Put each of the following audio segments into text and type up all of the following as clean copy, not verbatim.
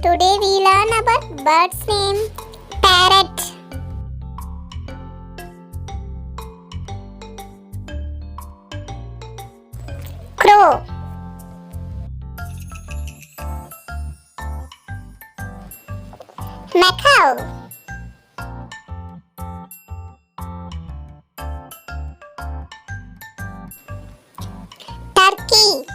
Today we learn about bird's name. Parrot, crow, macaw, turkey,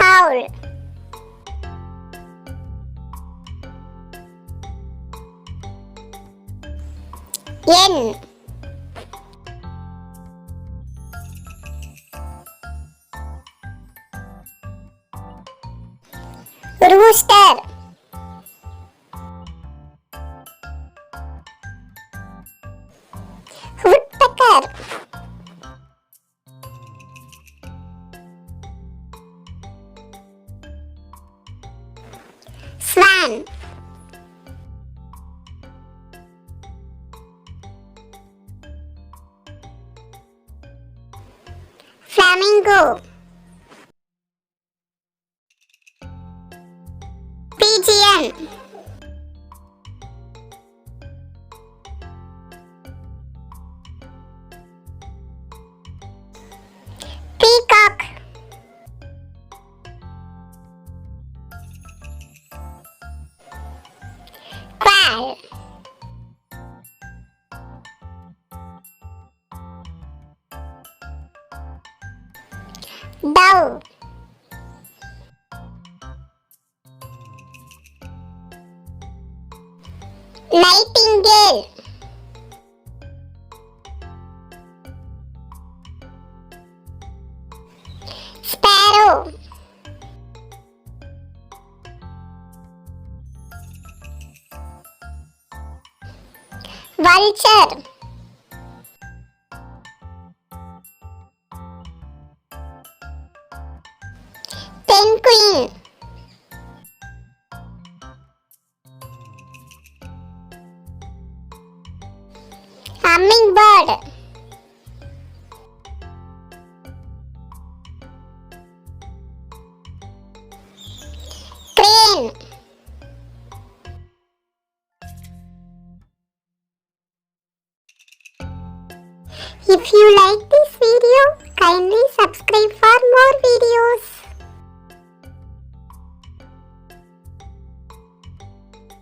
owl, hen, rooster, woodpecker, swan, flamingo, pigeon, peacock, quail, dove, nightingale, sparrow, vulture, penguin, hummingbird, crane. If you like this video, kindly subscribe for